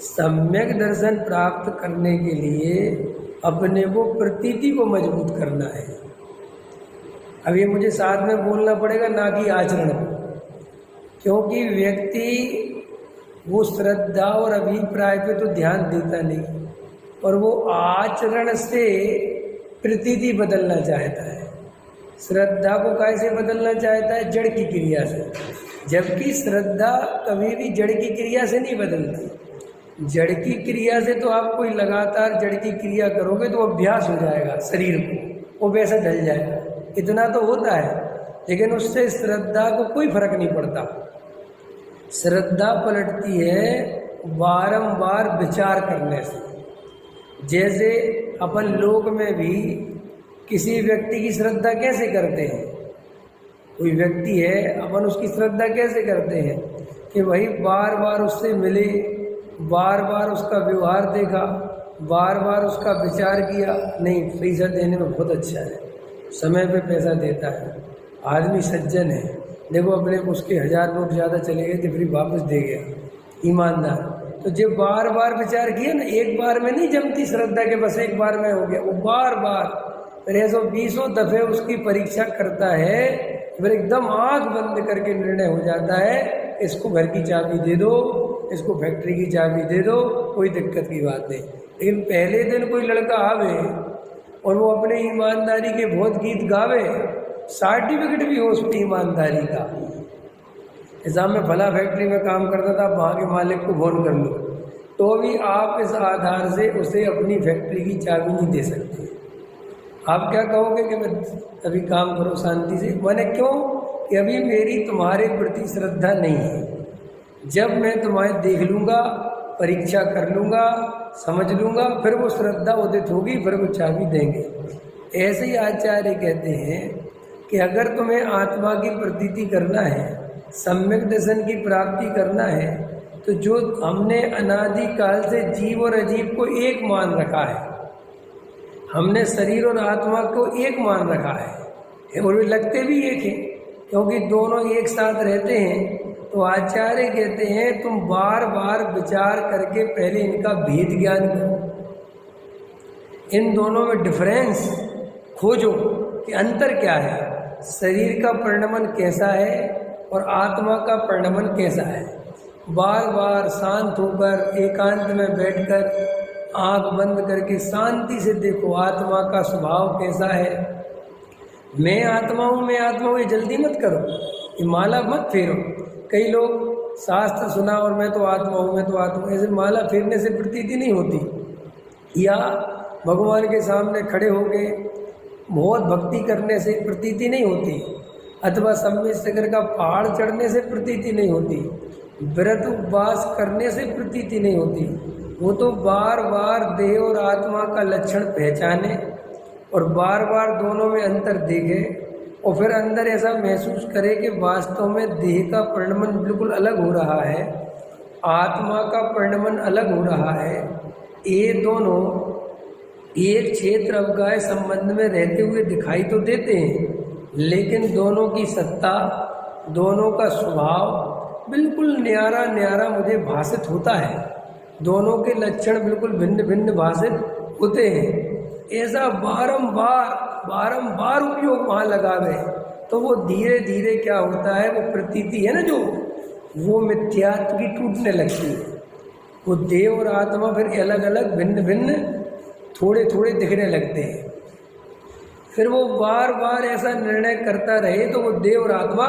सम्यक दर्शन प्राप्त करने के लिए अपने को प्रतीति को मजबूत करना है। अब ये मुझे साथ में बोलना पड़ेगा, ना कि आचरण को, क्योंकि व्यक्ति वो श्रद्धा और अभिप्राय पे तो ध्यान देता नहीं, और वो आचरण से प्रतीति बदलना चाहता है। श्रद्धा को कैसे बदलना चाहता है? जड़ की क्रिया से, जबकि श्रद्धा कभी भी जड़ की क्रिया से नहीं बदलती। जड़ की क्रिया से तो आप कोई लगातार जड़ की क्रिया करोगे तो अभ्यास हो जाएगा शरीर को, वो वैसा ढल जाएगा, इतना तो होता है, लेकिन उससे श्रद्धा को कोई फर्क नहीं पड़ता। श्रद्धा पलटती है बारंबार विचार करने से। जैसे अपन लोक में भी किसी व्यक्ति की श्रद्धा कैसे करते हैं? कोई व्यक्ति है, अपन उसकी श्रद्धा कैसे करते हैं कि भाई बार बार उससे मिले, बार बार उसका व्यवहार देखा, बार बार उसका विचार किया, नहीं पैसा देने में बहुत अच्छा है, समय पे पैसा देता है, आदमी सज्जन है, देखो अपने को उसके 1000 नोट ज़्यादा चले गए तो फिर वापस दे गया, ईमानदार। तो जब बार बार विचार किया ना, एक बार में नहीं जमती श्रद्धा के बस एक बार में हो गया, वो बार बार फिर 120 दफ़े उसकी परीक्षा करता है, फिर एकदम आँख बंद करके निर्णय हो जाता है, इसको घर की चाबी दे दो, इसको फैक्ट्री की चाबी दे दो, कोई दिक्कत की बात नहीं। लेकिन पहले दिन कोई लड़का आवे और वो अपने ईमानदारी के बहुत गीत गावे, सर्टिफिकेट भी हो उस पर ईमानदारी का, ऐसा मैं फला फैक्ट्री में काम करता था, वहाँ के मालिक को फोन कर लो, तो भी आप इस आधार से उसे अपनी फैक्ट्री की चाबी नहीं दे सकते। आप क्या कहोगे कि मैं अभी काम करो शांति से? मैंने क्यों? कि अभी मेरी तुम्हारे प्रति श्रद्धा नहीं है। जब मैं तुम्हें देख लूँगा, परीक्षा कर लूँगा, समझ लूँगा, फिर वो श्रद्धा उदित होगी, फिर वो चाबी देंगे। ऐसे ही आचार्य कहते हैं कि अगर तुम्हें आत्मा की प्रतीति करना है, सम्यक दर्शन की प्राप्ति करना है, तो जो हमने अनादिकाल से जीव और अजीव को एक मान रखा है, हमने शरीर और आत्मा को एक मान रखा है, और वे लगते भी एक हैं, क्योंकि दोनों एक साथ रहते हैं। तो आचार्य कहते हैं तुम बार बार विचार करके पहले इनका भेद ज्ञान करो, इन दोनों में डिफरेंस खोजो कि अंतर क्या है, शरीर का परिणमन कैसा है और आत्मा का परिणमन कैसा है। बार बार शांत होकर एकांत में बैठकर आँख बंद करके शांति से देखो आत्मा का स्वभाव कैसा है। मैं आत्मा हूँ, मैं आत्मा हूँ, ये जल्दी मत करो, ये माला मत फेरो। कई लोग शास्त्र सुना और मैं तो आत्मा हूँ, मैं तो आत्मा हूँ, ऐसे माला फेरने से प्रतीति नहीं होती, या भगवान के सामने खड़े होके बहुत भक्ति करने से प्रतीति नहीं होती, अथवा सम्मित सागर का पहाड़ चढ़ने से प्रतीति नहीं होती, व्रत उपवास करने से प्रतीति नहीं होती। वो तो बार बार देह और आत्मा का लक्षण पहचाने और बार बार दोनों में अंतर देखे, और फिर अंदर ऐसा महसूस करे कि वास्तव में देह का परिणमन बिल्कुल अलग हो रहा है, आत्मा का परिणमन अलग हो रहा है। ये दोनों एक क्षेत्र अवगाह संबंध में रहते हुए दिखाई तो देते हैं, लेकिन दोनों की सत्ता, दोनों का स्वभाव बिल्कुल न्यारा न्यारा मुझे भाषित होता है, दोनों के लक्षण बिल्कुल भिन्न भिन्न भाषित होते हैं। ऐसा बारंबार उपयोग वहाँ लगावे तो वो धीरे धीरे क्या होता है, वो प्रतीति है ना जो, वो मिथ्यात्व की टूटने लगती है। वो देह और आत्मा फिर अलग अलग भिन्न भिन्न थोड़े थोड़े दिखने लगते हैं। फिर वो बार बार ऐसा निर्णय करता रहे तो वो देह और आत्मा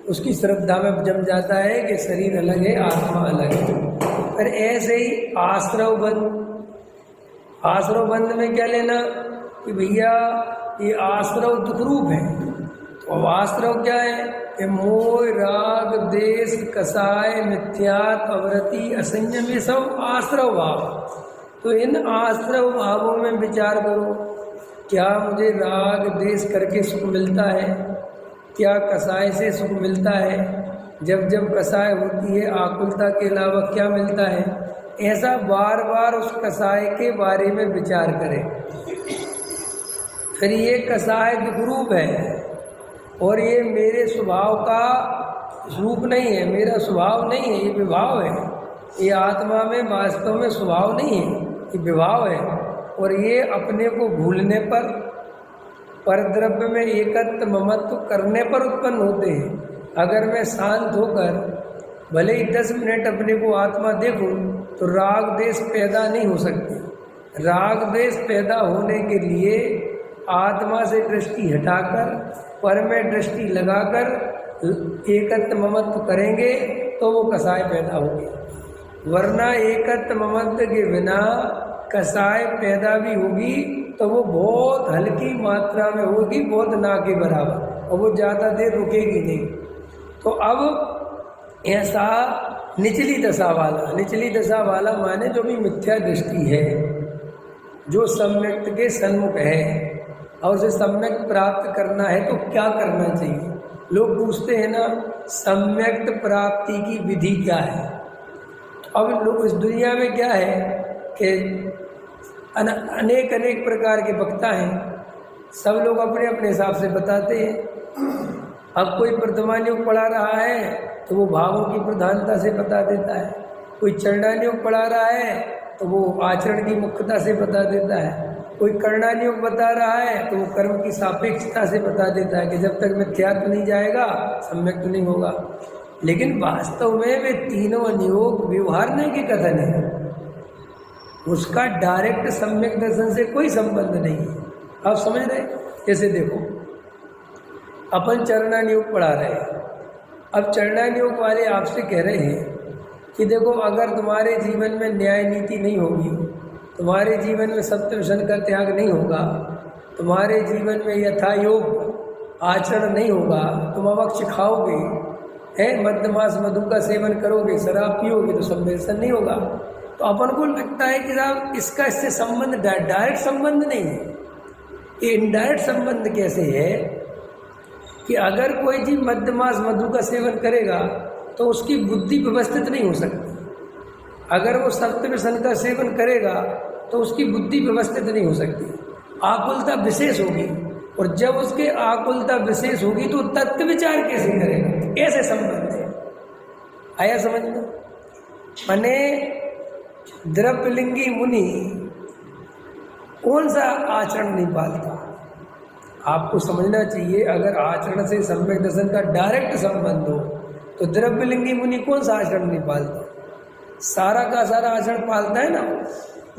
उसकी श्रद्धा में जम जाता है कि शरीर अलग है, आत्मा अलग है। फिर ऐसे ही आश्रव बंध में क्या लेना कि भैया ये आश्रव दुख रूप है, तो अब आश्रव क्या है कि मोह, राग, देश, कसाय, मिथ्यात्व, अवरति, असंयम, ये सब आश्रव भाव। तो इन आश्रव भावों में विचार करो, क्या मुझे राग देश करके सुख मिलता है, क्या कसाय से सुख मिलता है, जब जब कसाय होती है आकुलता के अलावा क्या मिलता है। ऐसा बार बार उस कसाय के बारे में विचार करें। फिर ये कसाय दुख रूप है और ये मेरे स्वभाव का रूप नहीं है, मेरा स्वभाव नहीं है, ये विभाव है, ये आत्मा में वास्तव में स्वभाव नहीं है, ये विभाव है। और ये अपने को भूलने पर, परद्रव्य में एकत्व ममत्व करने पर उत्पन्न होते हैं। अगर मैं शांत होकर भले ही 10 मिनट अपने को आत्मा देखूं तो राग द्वेष पैदा नहीं हो सकती। राग द्वेष पैदा होने के लिए आत्मा से दृष्टि हटाकर पर में दृष्टि लगाकर एकत्व ममत्व करेंगे तो वो कसाय पैदा होगी। वरना एकत्व ममत्व के बिना कसाय पैदा भी होगी तो वो बहुत हल्की मात्रा में होगी, बहुत ना के बराबर, और वो ज़्यादा देर रुकेगी नहीं। तो अब ऐसा निचली दशा वाला माने जो भी मिथ्या दृष्टि है, जो सम्यक्त के सन्मुख है और उसे सम्यक प्राप्त करना है तो क्या करना चाहिए? लोग पूछते हैं ना, सम्यक्त प्राप्ति की विधि क्या है? तो अब लोग इस दुनिया में क्या है कि अनेक प्रकार के वक्ता हैं, सब लोग अपने अपने हिसाब से बताते हैं। अब कोई वर्तमान योग पढ़ा रहा है तो वो भावों की प्रधानता से बता देता है, कोई चरणान योग पढ़ा रहा है तो वो आचरण की मुख्यता से बता देता है, कोई कर्णान योग बता रहा है तो वो कर्म की सापेक्षता से बता देता है कि जब तक मिथ्यात्व नहीं जाएगा सम्यक तो नहीं होगा। लेकिन वास्तव में वे तीनों अनुयोग व्यवहारने के कथन है, उसका डायरेक्ट सम्यक दर्शन से कोई संबंध नहीं है। आप समझ रहे? जैसे देखो, अपन चरणान योग पढ़ा रहे हैं, अब चरणान योग वाले आपसे कह रहे हैं कि देखो, अगर तुम्हारे जीवन में न्याय नीति नहीं होगी, तुम्हारे जीवन में सत्य व्यसन का त्याग नहीं होगा, तुम्हारे जीवन में यथा योग आचरण नहीं होगा, तुम अवक्ष खाओगे, है मध्यमास मधु का सेवन करोगे, शराब पियोगे तो संवेदन नहीं होगा। तो अपन को लगता है कि साहब इसका इससे संबंध डायरेक्ट संबंध नहीं है। ये इनडायरेक्ट संबंध कैसे है कि अगर कोई जीव मध्यमास मधु का सेवन करेगा तो उसकी बुद्धि व्यवस्थित नहीं हो सकती। अगर वो सत्य व्यसन का सेवन करेगा तो उसकी बुद्धि व्यवस्थित नहीं हो सकती, आकुलता विशेष होगी। और जब उसके आकुलता विशेष होगी तो तत्व विचार कैसे करेगा? ऐसे संबंध है। आया समझ में? माने द्रव्यलिंगी मुनि कौन सा आचरण नहीं पालता? आपको समझना चाहिए, अगर आचरण से सम्यक दर्शन का डायरेक्ट संबंध हो तो द्रव्यलिंगी मुनि कौन सा आचरण नहीं पालता? सारा का सारा आचरण पालता है ना,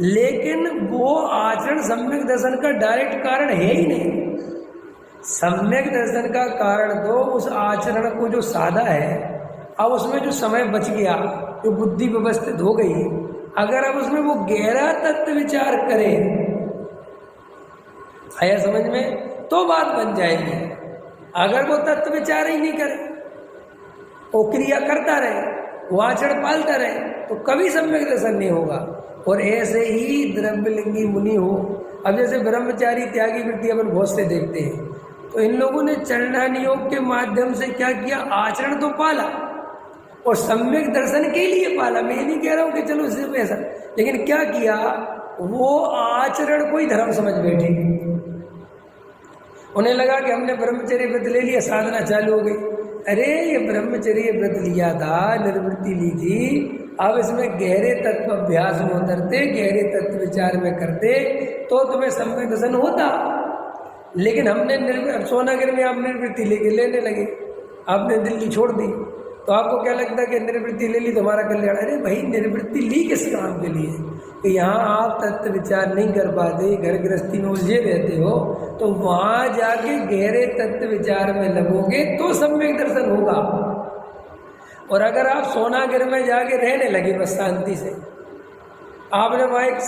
लेकिन वो आचरण सम्यक दर्शन का डायरेक्ट कारण है ही नहीं। सम्यक दर्शन का कारण तो उस आचरण को जो साधा है, अब उसमें जो समय बच गया, जो बुद्धि व्यवस्थित हो गई, अगर अब उसमें वो गहरा तत्व विचार करे, आया समझ में, तो बात बन जाएगी। अगर वो तत्व विचार ही नहीं करे, वो क्रिया करता रहे, वो आचरण पालता रहे, तो कभी सम्यक दर्शन नहीं होगा। और ऐसे ही द्रव्यलिंगी मुनि हो, अब जैसे ब्रह्मचारी त्यागी वृत्ति अपन बहुत से देखते हैं, तो इन लोगों ने चरणान योग के माध्यम से क्या किया? आचरण तो पाला और सम्यक दर्शन के लिए पाला। मैं ये नहीं कह रहा हूँ कि चलो सिर्फ ऐसा, लेकिन क्या किया? वो आचरण को ही धर्म समझ बैठे। उन्हें लगा कि हमने ब्रह्मचर्य व्रत ले लिया, साधना चालू हो गई। अरे ये ब्रह्मचर्य व्रत लिया था, निर्वृत्ति ली थी, अब इसमें गहरे तत्व अभ्यास में उतरते, गहरे तत्व विचार में करते तो तुम्हें सम्यक दर्शन होता। लेकिन हमने सोनागिर में आप निर्वृत्ति लेने लगे, आपने दिल्ली छोड़ दी, तो आपको क्या लगता है कि निर्वृत्ति ले ली तो हमारा कल्याण? अरे भाई, निर्वृत्ति ली किस काम के लिए? कि यहाँ आप तत्व विचार नहीं कर पाते, घर गृहस्थी में उलझे रहते हो, तो वहाँ जाके गहरे तत्व विचार में लगोगे तो सम्यक दर्शन होगा। और अगर आप सोनागिर में जाके रहने लगे बस शांति से, आपने वहाँ एक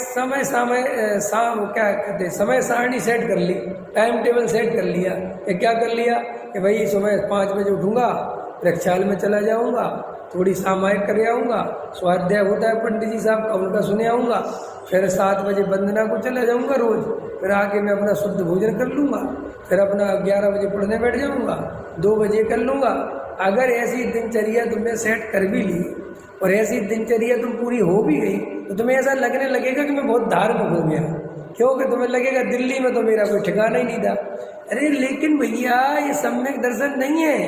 समय सारणी सेट कर ली, टाइम टेबल सेट कर लिया। क्या कर लिया कि भाई सुबह 5 बजे उठूँगा, प्रक्षाल में चला जाऊँगा, थोड़ी सामायिक कर आऊँगा, स्वाध्याय होता है पंडित जी साहब का, उनका सुने आऊँगा, फिर 7 बजे वंदना को चला जाऊँगा रोज़, फिर आके मैं अपना शुद्ध भोजन कर लूँगा, फिर अपना 11 बजे पढ़ने बैठ जाऊँगा, 2 बजे कर लूँगा। अगर ऐसी दिनचर्या तुमने सेट कर भी ली और ऐसी दिनचर्या तुम पूरी हो भी गई तो तुम्हें ऐसा लगने लगेगा कि मैं बहुत धार्मिक हो गया, क्योंकि तुम्हें लगेगा दिल्ली में तो मेरा कोई ठिकाना ही नहीं था। अरे लेकिन भैया, ये सम्यक दर्शन नहीं है।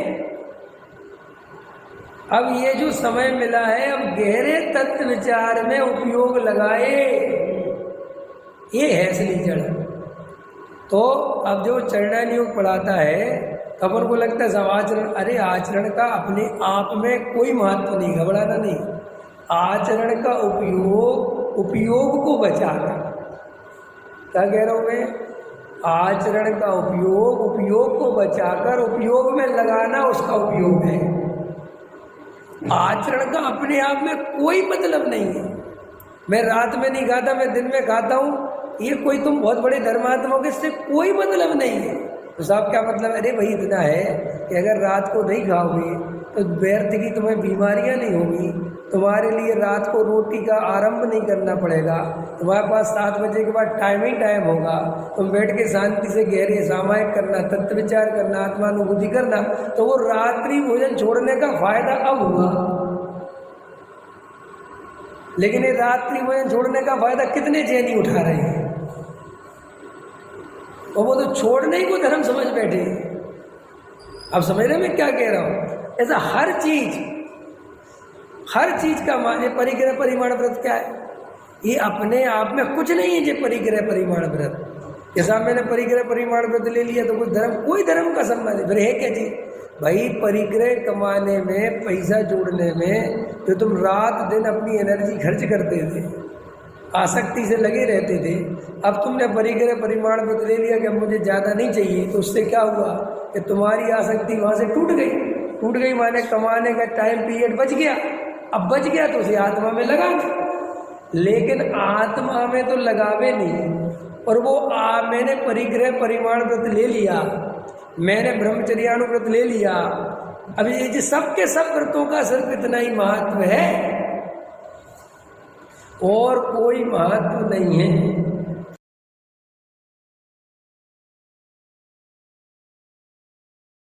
अब ये जो समय मिला है, अब गहरे तत्व विचार में उपयोग लगाए, ये है असली जड़। तो अब जो चरणन योग पढ़ाता है, अपन को लगता है सब आचरण, अरे आचरण का अपने आप में कोई महत्व नहीं, घबराना नहीं। आचरण का उपयोग को बचाकर, क्या कह रहा हूं मैं, आचरण का उपयोग को बचाकर उपयोग में लगाना उसका उपयोग है। आचरण का अपने आप में कोई मतलब नहीं है। मैं रात में नहीं खाता, मैं दिन में खाता हूँ, ये कोई तुम बहुत बड़े धर्मात्मा हो, इससे कोई मतलब नहीं है। तो साहब क्या मतलब, अरे भाई इतना है कि अगर रात को नहीं खाओगे तो व्यर्थ की तुम्हें बीमारियां नहीं होगी, तुम्हारे लिए रात को रोटी का आरंभ नहीं करना पड़ेगा, तुम्हारे पास 7 बजे के बाद टाइम होगा, तुम बैठ के शांति से गहरे सामायिक करना, तत्व विचार करना, आत्मानुभूति करना, तो वो रात्रि भोजन छोड़ने का फायदा अब हुआ। लेकिन ये रात्रि भोजन छोड़ने का फायदा कितने जैनी उठा रहे हैं, और वो तो छोड़ने ही को धर्म समझ बैठे। अब समझ रहे मैं क्या कह रहा हूं? ऐसा हर चीज का माने परिग्रह परिमाण व्रत क्या है? ये अपने आप में कुछ नहीं है। जो परिग्रह परिमाण व्रत, जैसा मैंने परिग्रह परिमाण व्रत ले लिया तो कोई धर्म का संबंध है, फिर है क्या चीज भाई? परिग्रह कमाने में, पैसा जोड़ने में जो तुम रात दिन अपनी एनर्जी खर्च करते थे, आसक्ति से लगे रहते थे, अब तुमने परिग्रह परिमाण व्रत ले लिया कि अब मुझे ज़्यादा नहीं चाहिए, तो उससे क्या हुआ कि तुम्हारी आसक्ति वहाँ से टूट गई माने कमाने का टाइम पीरियड बच गया। अब बच गया तो उसे आत्मा में लगाना, लेकिन आत्मा में तो लगावे नहीं। और वो मैंने परिग्रह परिमाण व्रत ले लिया, मैंने ब्रह्मचर्यानुव्रत ले लिया, अब ये सब के सब व्रतों का सिर्फ इतना ही महत्व है और कोई महत्व नहीं है।